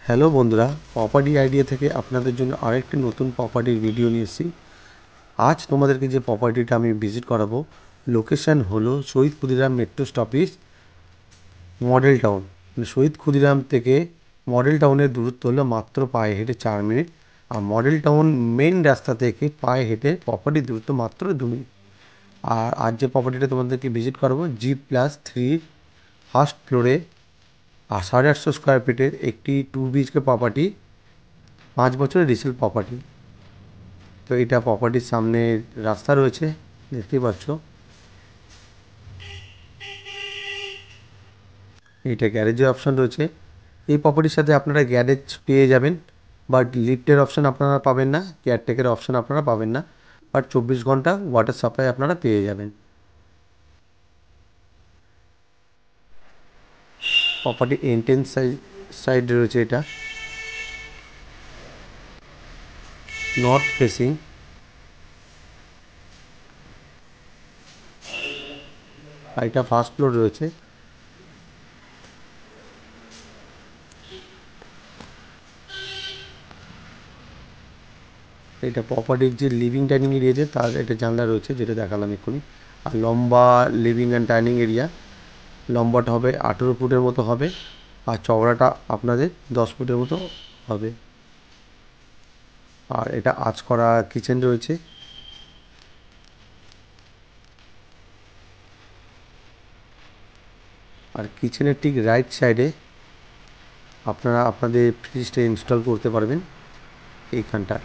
Hello বন্ধুরা, property idea থেকে আপনাদের জন্য আরেকটি নতুন প্রপার্টির ভিডিও নিয়ে এসেছি। আজ তোমাদেরকে যে প্রপার্টিটা আমি ভিজিট করাবো, লোকেশান হলো Shahid Khudiram metro stoppage, model town. Shahid Khudiram থেকে মডেল টাউনের দূরত্ব হলো মাত্র পায়ে হেঁটে 4 মিনিট, আর মডেল টাউন মেন রাস্তা থেকে পায়ে হেঁটে প্রপার্টির দূরত্ব মাত্র 2 মিনিট। আর আজ যে প্রপার্টিটা তোমাদেরকে ভিজিট করাবো, G+3 ফার্স্ট ফ্লোরে আর 850 স্কোয়ার ফিটের একটি 2 BHK প্রপার্টি, 5 বছরের রিসেল প্রপার্টি। তো এটা প্রপার্টির সামনে রাস্তা রয়েছে, দেখতেই পাচ্ছ। এইটা গ্যারেজের অপশান রয়েছে। এই প্রপার্টির সাথে আপনারা গ্যারেজ পেয়ে যাবেন, বাট লিফটের অপশান আপনারা পাবেন না, কেয়ারটেকের অপশান আপনারা পাবেন না, বাট 24 ঘন্টা ওয়াটার সাপ্লাই আপনারা পেয়ে যাবেন। প্রপার্টি এন্ট্রেন্স সাইড রয়েছে, এটা নর্থ ফেসিং। আর এটা ফার্স্ট ফ্লোর রয়েছে। এটা প্রপার্টির যে লিভিং ডাইনিং এরিয়া আছে তার একটা জানলা রয়েছে, যেটা দেখালাম এক্ষুনি। আর লম্বা লিভিং অ্যান্ড ডাইনিং এরিয়া, লম্বাটা হবে 18 ফুটের মতো হবে, আর চওড়াটা আপনাদের 10 ফুটের মতো হবে। আর এটা আঁচ করা কিচেন রয়েছে। আর কিচেনের ঠিক রাইট সাইডে আপনারা আপনাদের ফ্রিজটা ইনস্টল করতে পারবেন এইখানটা।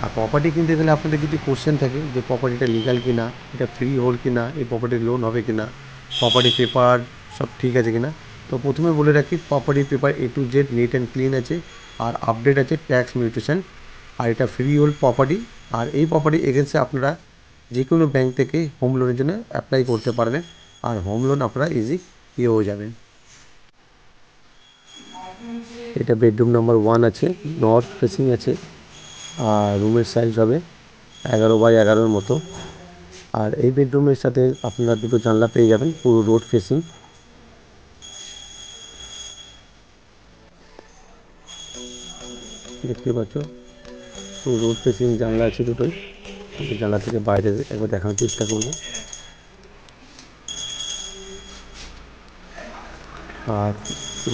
আর প্রপার্টি কিনতে গেলে আপনাদের কিছু কোশ্চেন থাকে যে প্রপার্টিটা লিগাল কিনা, এটা ফ্রি হোল্ড কিনা, এই প্রপার্টির লোন হবে কিনা, প্রপার্টি পেপার সব ঠিক আছে কিনা। তো প্রথমে বলে রাখি, property paper A to Z neat and clean আছে, আর আপডেট আছে ট্যাক্স মিউটেশন। আর এটা ফ্রি হোল্ড প্রপার্টি। আর এই প্রপার্টি এগেন্সে আপনারা যে কোনো ব্যাংক থেকে হোম লোনের জন্য অ্যাপ্লাই করতে পারবেন, আর হোম লোন আপনারা ইজি পেয়েও যাবেন। এটা বেডরুম নাম্বার 1 আছে, নর্থ ফেসিং আছে, আর রুমের সাইজ হবে 11x11 মতো। আর এই বেডরুমের সাথে আপনারা দুটো জানলা পেয়ে যাবেন, পুরো রোড ফেসিং। দেখতে পাচ্ছ পুরো রোড ফেসিং জানলা আছে দুটোই। এই জানলা থেকে বাইরে একবার দেখানোর চেষ্টা করব। আর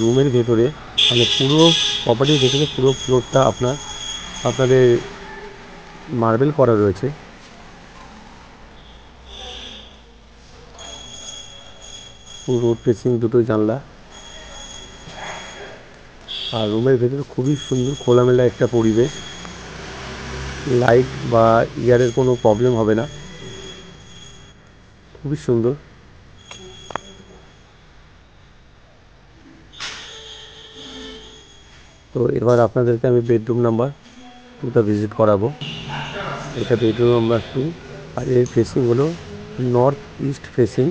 রুমের ভেতরে মানে পুরো প্রপার্টির ভেতরে পুরো ফ্লোরটা আপনাদের মার্বেল করা রয়েছে। পুরো রোড ফেসিং দুটোই জানলা। আর রুমের ভেতরে খুবই সুন্দর খোলামেলা একটা পরিবেশ, লাইট বা এয়ারের কোনো প্রবলেম হবে না, খুবই সুন্দর। তো এবার আপনাদেরকে আমি বেডরুম নাম্বার 2টা ভিজিট করাবো। এটা বেডরুম নাম্বার 2, আর এর ফেসিং হলো নর্থ ইস্ট ফেসিং,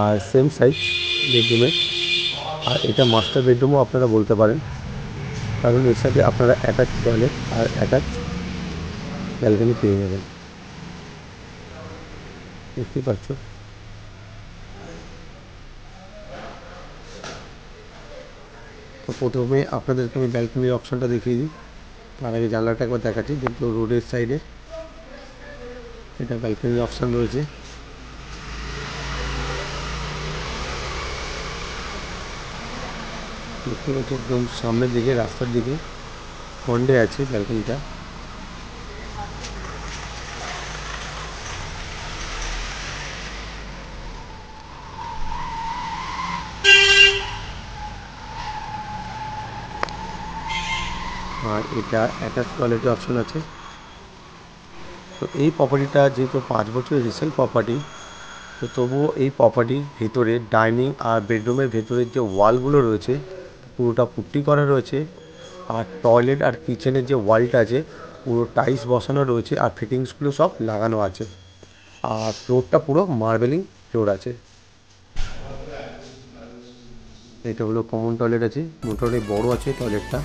আর সেম সাইজ বেডরুমের। আর এটা মাস্টার বেডরুমও আপনারা বলতে পারেন, কারণ এর সাথে আপনারা অ্যাটাচ টয়লেট আর অ্যাটাচ ব্যালকনি পেয়ে যাবেন। দেখতেই পাচ্ছ। তো প্রথমে আপনাদেরকে আমি ব্যালকনির অপশানটা দেখিয়ে দিই, তার আগে জানলাটা একবার দেখাচ্ছি। দেখলো রোডের সাইডে এটা ব্যালকনির অপশান রয়েছে। দেখতে পাচ্ছি একদম সামনের দিকে রাস্তার দিকে ফ্রন্টে আছে ব্যালকনিটা। আর এটা অ্যাটাচ টয়লেটের অপশান আছে। তো এই প্রপার্টিটা যেহেতু 5 বছরের রিসেল প্রপার্টি, তো তবুও এই প্রপার্টির ভিতরে ডাইনিং আর বেডরুমের ভেতরের যে ওয়ালগুলো রয়েছে পুরোটা পুট্টি করা রয়েছে। আর টয়লেট আর কিচেনের যে ওয়ালটা আছে পুরো টাইলস বসানো রয়েছে, আর ফিটিংসগুলো সব লাগানো আছে। আর ফ্লোরটা পুরো মার্বেলিং ফ্লোর আছে। এটা হলো কমন টয়লেট আছে, মোটামুটি বড় আছে টয়লেটটা,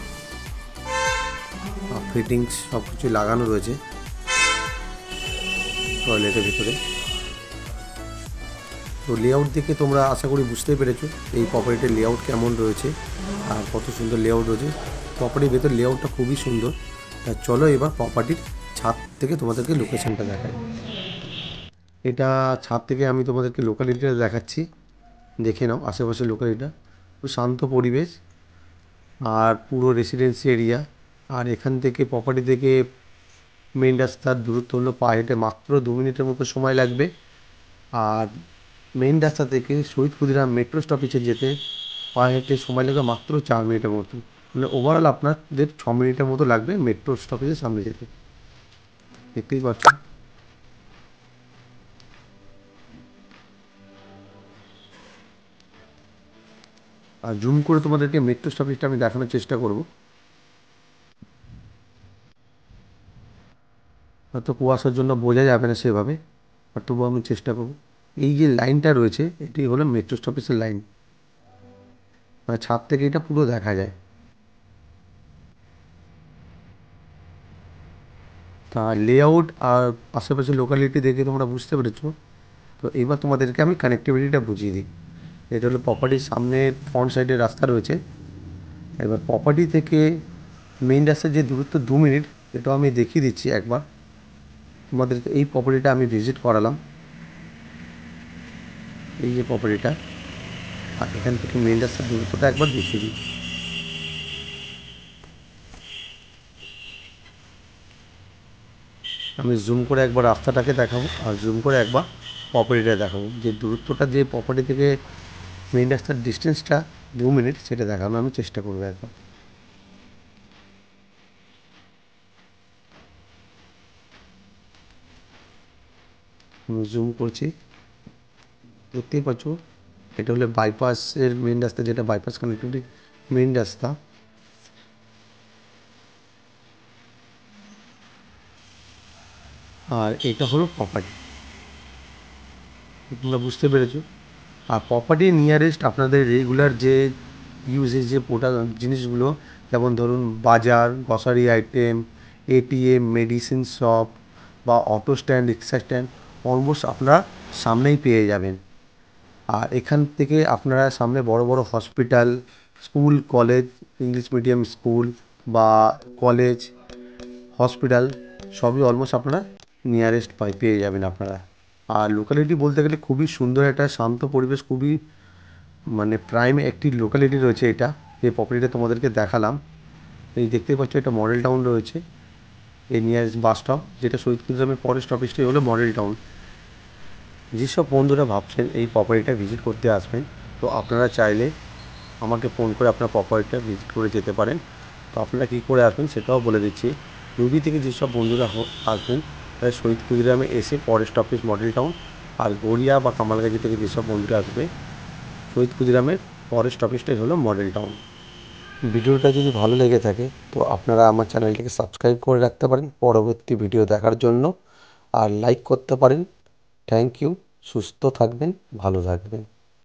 আর ফিটিংস সব কিছু লাগানো রয়েছে টয়লেটের ভিতরে। তো লেআউট দেখে তোমরা আশা করি বুঝতেই পেরেছো এই প্রপার্টির লেআউট কেমন রয়েছে আর কত সুন্দর লেআউট রয়েছে। প্রপার্টির ভেতর লেআউটটা খুবই সুন্দর। তা চলো এবার প্রপার্টির ছাদ থেকে তোমাদেরকে লোকেশনটা দেখাই। এটা ছাদ থেকে আমি তোমাদেরকে লোকালিটিটা দেখাচ্ছি, দেখে নাও আশেপাশের লোকালিটিটা। খুব শান্ত পরিবেশ আর পুরো রেসিডেন্সি এরিয়া। আর এখান থেকে প্রপার্টি থেকে মেন রাস্তার দূরত্ব হলো পায়ে হেঁটে মাত্র 2 মিনিটের মতো সময় লাগবে। আর মেন রাস্তা থেকে শহীদ ক্ষুদিরাম মেট্রো স্টপেজে যেতে পায়ে হেঁটে সময় লাগবে মাত্র 4 মিনিটের মতো। মানে ওভারঅল আপনাদের 6 মিনিটের মতো লাগবে মেট্রো স্টপেজের সামনে যেতে। দেখতেই পাচ্ছ। আর জুম করে তোমাদেরকে মেট্রো স্টপেজটা আমি দেখানোর চেষ্টা করব। হয়তো কুয়াশার জন্য বোঝা যাবে না সেভাবে, আর তবুও আমি চেষ্টা করব। এই যে লাইনটা রয়েছে এটি হলো মেট্রো স্টপেজের লাইন, মানে ছাদ থেকে এটা পুরো দেখা যায়। তা লেআউট আর আশেপাশের লোকালিটি দেখে তোমরা বুঝতে পেরেছো। তো এবার তোমাদেরকে আমি কানেক্টিভিটিটা বুঝিয়ে দিই। এটা হলো প্রপার্টির সামনে ফ্রন্ট সাইডে রাস্তা রয়েছে। এবার প্রপার্টি থেকে মেইন রাস্তার যে দূরত্ব 2 মিনিট, এটাও আমি দেখিয়ে দিচ্ছি একবার তোমাদেরকে। এই প্রপার্টিটা আমি ভিজিট করালাম, এই যে প্রপার্টিটা। আর এখান থেকে মেইন রাস্তার দূরত্বটা একবার দেখিয়ে দিই। আমি জুম করে একবার রাস্তাটাকে দেখাবো আর জুম করে একবার প্রপার্টিটা দেখাবো, যে দূরত্বটা যে প্রপার্টি থেকে মেইন রাস্তার ডিস্টেন্সটা 2 মিনিট, সেটা দেখানো আমি চেষ্টা করবো একবার। আমি জুম করছি, দেখতেই পাচ্ছ এটা হলো বাইপাসের মেইন রাস্তা, যেটা বাইপাস কানেক্টিভিটি মেইন রাস্তা। আর এটা হলো প্রপার্টি, তোমরা বুঝতে পেরেছো। আর প্রপার্টি নিয়ারেস্ট আপনাদের রেগুলার যে ইউজের যে জিনিসগুলো, যেমন ধরুন বাজার, grocery item, ATM, medicine shop বা অটো স্ট্যান্ড, রিক্সা স্ট্যান্ড, অলমোস্ট আপনারা সামনেই পেয়ে যাবেন। আর এখান থেকে আপনারা সামনে বড় বড় hospital, school, college, English medium school বা কলেজ, হসপিটাল সবই অলমোস্ট আপনারা নিয়ারেস্ট পেয়ে যাবেন আপনারা। আর লোকালিটি বলতে গেলে খুবই সুন্দর একটা শান্ত পরিবেশ, খুবই মানে প্রাইম একটি লোকালিটি রয়েছে এটা, যে প্রপার্টিটা তোমাদেরকে দেখালাম। এই দেখতেই পাচ্ছ এটা মডেল টাউন রয়েছে, এই নিয়ারেস্ট বাস স্টপ, যেটা শহীদ ক্ষুদিরামের পরের স্টপেজটাই হলো মডেল টাউন। যেসব বন্ধুরা ভাবছেন এই প্রপার্টিটা ভিজিট করতে আসবেন, তো আপনারা চাইলে আমাকে ফোন করে আপনার প্রপার্টিটা ভিজিট করে যেতে পারেন। তো আপনারা কী করে আসবেন সেটাও বলে দিচ্ছি। রুবি থেকে যেসব বন্ধুরা আসবেন তারা শহীদ ক্ষুদিরামে এসে পরের স্টপেজ মডেল টাউন, আর গড়িয়া বা কামালগাছি থেকে যেসব বন্ধুরা আসবে শহীদ ক্ষুদিরামের পরের স্টপেজটাই হলো মডেল টাউন। ভিডিওটা যদি ভালো লেগে থাকে তো আপনারা আমার চ্যানেলটিকে সাবস্ক্রাইব করে রাখতে পারেন পরবর্তী ভিডিও দেখার জন্য, আর লাইক করতে পারেন। Thank you. সুস্থ থাকবেন, ভালো থাকবেন।